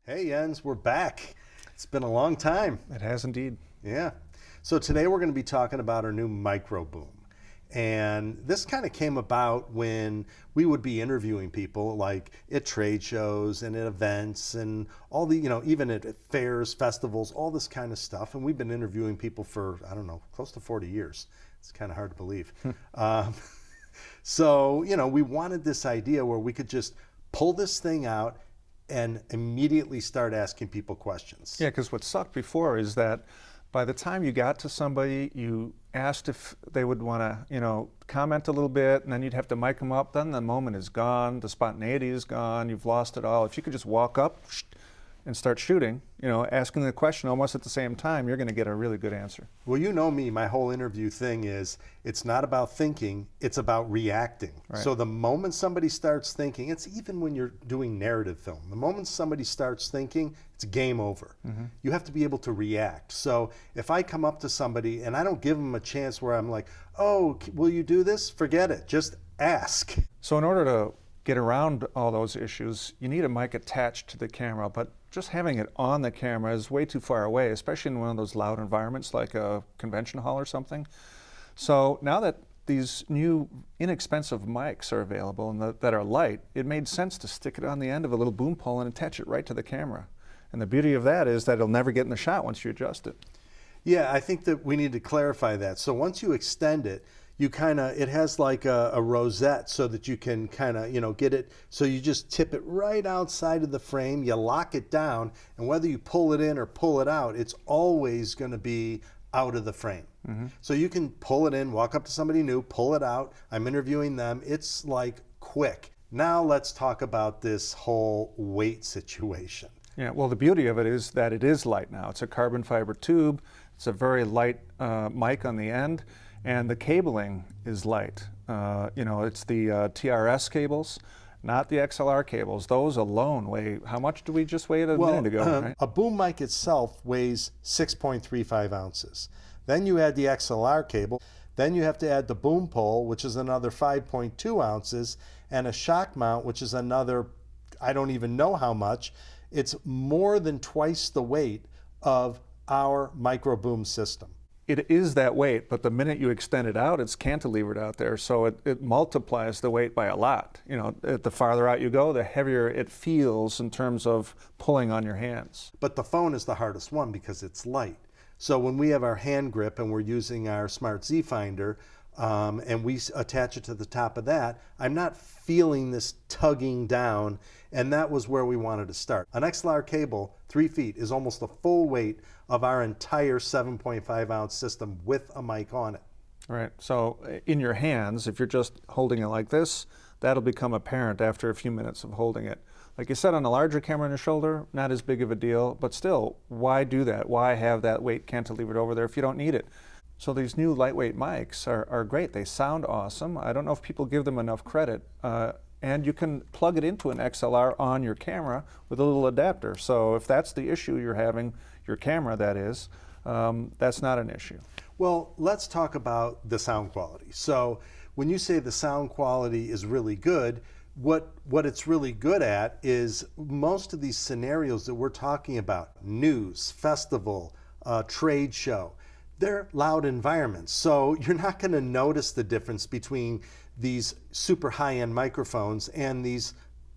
Hey Jens, we're back. It's been a long time. It has indeed. Yeah. So today we're going to be talking about our new MicroBOOM. And this kind of came about when we would be interviewing people like at trade shows and at events and all the, even at fairs, festivals, all this kind of stuff. And we've been interviewing people for, I don't know, close to 40 years. It's kind of hard to believe. So, we wanted this idea where we could just pull this thing out and immediately start asking people questions. Yeah, because what sucked before is that by the time you got to somebody, you asked if they would want to, comment a little bit, and then you'd have to mic them up. Then the moment is gone, the spontaneity is gone, you've lost it all. If you could just walk up and start shooting, asking the question almost at the same time, you're going to get a really good answer. Well, you know me, my whole interview thing is it's not about thinking, it's about reacting. Right. So the moment somebody starts thinking, it's even when you're doing narrative film, the moment somebody starts thinking, it's game over. Mm-hmm. You have to be able to react. So if I come up to somebody and I don't give them a chance where I'm like, oh, will you do this? Forget it, just ask. So in order to get around all those issues, you need a mic attached to the camera, but just having it on the camera is way too far away, especially in one of those loud environments like a convention hall or something. So now that these new inexpensive mics are available and that are light, it made sense to stick it on the end of a little boom pole and attach it right to the camera. And the beauty of that is that it'll never get in the shot once you adjust it. Yeah, I think that we need to clarify that. So once you extend it, it has like a rosette so that you can kind of, get it. So you just tip it right outside of the frame, you lock it down, and whether you pull it in or pull it out, it's always going to be out of the frame. Mm-hmm. So you can pull it in, walk up to somebody new, pull it out. I'm interviewing them. It's like quick. Now let's talk about this whole weight situation. Yeah, well, the beauty of it is that it is light now. It's a carbon fiber tube. It's a very light mic on the end. And the cabling is light. It's the TRS cables, not the XLR cables. Those alone weigh, how much do we just weigh a minute ago? Right? A boom mic itself weighs 6.35 ounces. Then you add the XLR cable. Then you have to add the boom pole, which is another 5.2 ounces, and a shock mount, which is another, I don't even know how much. It's more than twice the weight of our MicroBOOM system. It is that weight, but the minute you extend it out, it's cantilevered out there, so it multiplies the weight by a lot. The farther out you go, the heavier it feels in terms of pulling on your hands. But the phone is the hardest one because it's light. So when we have our hand grip and we're using our Smart Z Finder, and we attach it to the top of that, I'm not feeling this tugging down, and that was where we wanted to start. An XLR cable, 3 feet, is almost the full weight of our entire 7.5 ounce system with a mic on it. Right, so in your hands, if you're just holding it like this, that'll become apparent after a few minutes of holding it. Like you said, on a larger camera on your shoulder, not as big of a deal, but still, why do that? Why have that weight cantilevered over there if you don't need it? So these new lightweight mics are great. They sound awesome. I don't know if people give them enough credit. And you can plug it into an XLR on your camera with a little adapter. So if that's the issue you're having, your camera that is, that's not an issue. Well, let's talk about the sound quality. So when you say the sound quality is really good, what it's really good at is most of these scenarios that we're talking about, news, festival, trade show, they're loud environments. So you're not going to notice the difference between these super high-end microphones and these,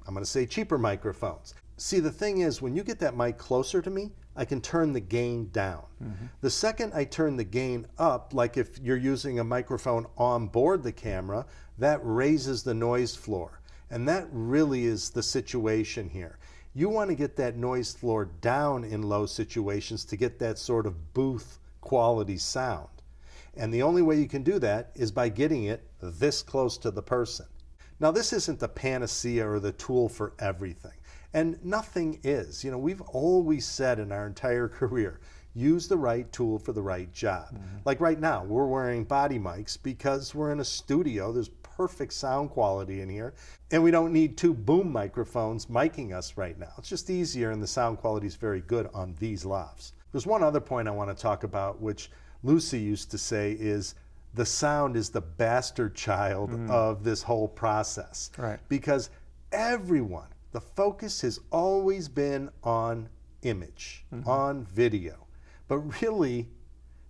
I'm going to say, cheaper microphones. See, the thing is, when you get that mic closer to me, I can turn the gain down. Mm-hmm. The second I turn the gain up, like if you're using a microphone on board the camera, that raises the noise floor. And that really is the situation here. You want to get that noise floor down in low situations to get that sort of booth quality sound. And the only way you can do that is by getting it this close to the person. Now, this isn't the panacea or the tool for everything. And nothing is. We've always said in our entire career, use the right tool for the right job. Mm-hmm. Like right now, we're wearing body mics because we're in a studio. There's perfect sound quality in here. And we don't need 2 boom microphones miking us right now. It's just easier, and the sound quality is very good on these lavs. There's one other point I want to talk about, which Lucy used to say is the sound is the bastard child of this whole process. Right. Because everyone the focus has always been on image, on video. But really,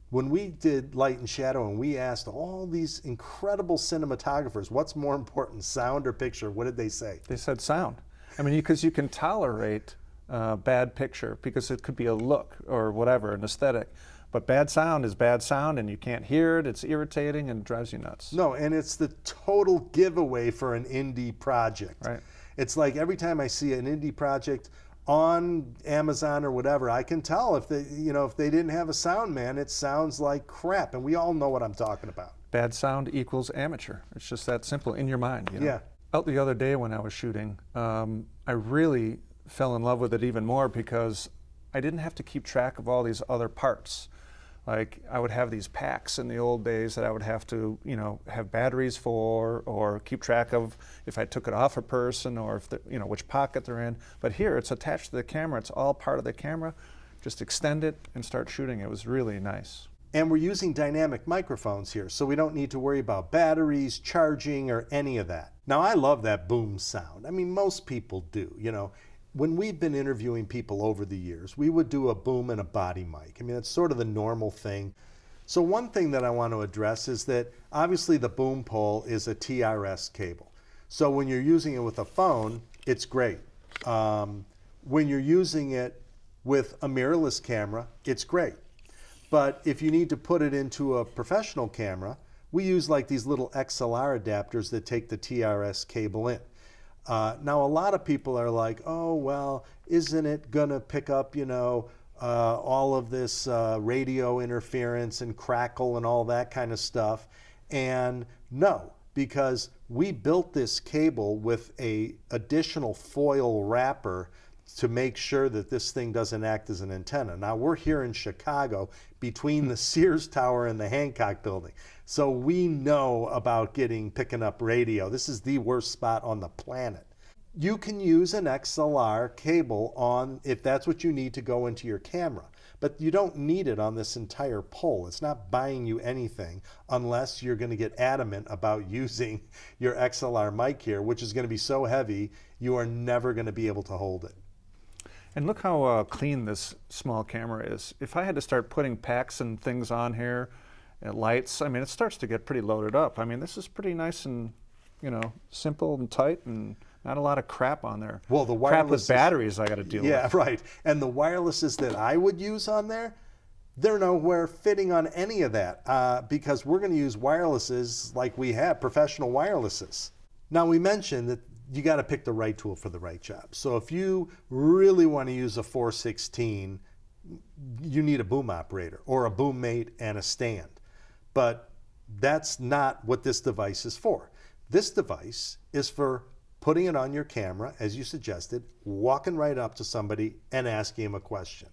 when we did light and shadow and we asked all these incredible cinematographers, what's more important, sound or picture, what did they say? They said sound. I mean, because you can tolerate bad picture because it could be a look or whatever, an aesthetic. But bad sound is bad sound, and you can't hear it. It's irritating and drives you nuts. No, and it's the total giveaway for an indie project. Right. It's like every time I see an indie project on Amazon or whatever, I can tell if they, if they didn't have a sound man, it sounds like crap, and we all know what I'm talking about. Bad sound equals amateur. It's just that simple in your mind. Yeah. Out the other day when I was shooting, I really fell in love with it even more because I didn't have to keep track of all these other parts. Like I would have these packs in the old days that I would have to, have batteries for, or keep track of if I took it off a person, or if which pocket they're in. But here, it's attached to the camera. It's all part of the camera. Just extend it and start shooting. It was really nice. And we're using dynamic microphones here, so we don't need to worry about batteries, charging, or any of that. Now, I love that boom sound. I mean, most people do, When we've been interviewing people over the years, we would do a boom and a body mic. I mean, it's sort of the normal thing. So one thing that I want to address is that obviously the boom pole is a TRS cable. So when you're using it with a phone, it's great. When you're using it with a mirrorless camera, it's great. But if you need to put it into a professional camera, we use like these little XLR adapters that take the TRS cable in. Now, a lot of people are like, oh, well, isn't it going to pick up, all of this radio interference and crackle and all that kind of stuff? And no, because we built this cable with a additional foil wrapper to make sure that this thing doesn't act as an antenna. Now, we're here in Chicago between the Sears Tower and the Hancock Building. So we know about picking up radio. This is the worst spot on the planet. You can use an XLR cable if that's what you need to go into your camera, but you don't need it on this entire pole. It's not buying you anything unless you're going to get adamant about using your XLR mic here, which is going to be so heavy, you are never going to be able to hold it. And look how clean this small camera is. If I had to start putting packs and things on here, and lights, I mean, it starts to get pretty loaded up. I mean, this is pretty nice and, simple and tight and not a lot of crap on there. Well, the wireless crap with batteries I got to deal with. Yeah, right. And the wirelesses that I would use on there, they're nowhere fitting on any of that because we're going to use wirelesses like we have, professional wirelesses. Now, we mentioned that you got to pick the right tool for the right job. So if you really want to use a 416, you need a boom operator or a boom mate and a stand. But that's not what this device is for. This device is for putting it on your camera, as you suggested, walking right up to somebody and asking him a question.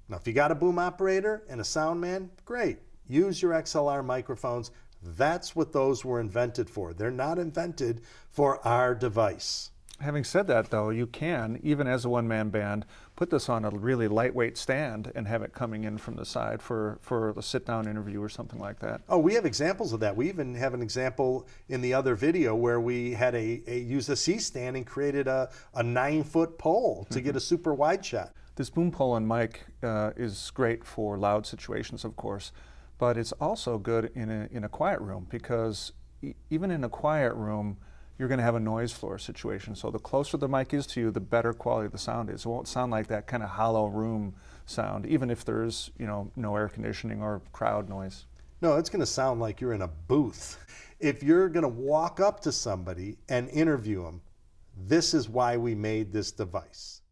Now, if you got a boom operator and a sound man, great. Use your XLR microphones. That's what those were invented for. They're not invented for our device. Having said that, though, you can, even as a one-man band, put this on a really lightweight stand and have it coming in from the side for a sit-down interview or something like that. Oh, we have examples of that. We even have an example in the other video where we had used a C-stand and created a 9-foot pole to get a super wide shot. This boom pole and mic is great for loud situations, of course, but it's also good in a quiet room because even in a quiet room, you're going to have a noise floor situation. So the closer the mic is to you, the better quality the sound is. It won't sound like that kind of hollow room sound, even if there's no air conditioning or crowd noise. No, it's going to sound like you're in a booth. If you're going to walk up to somebody and interview them, this is why we made this device.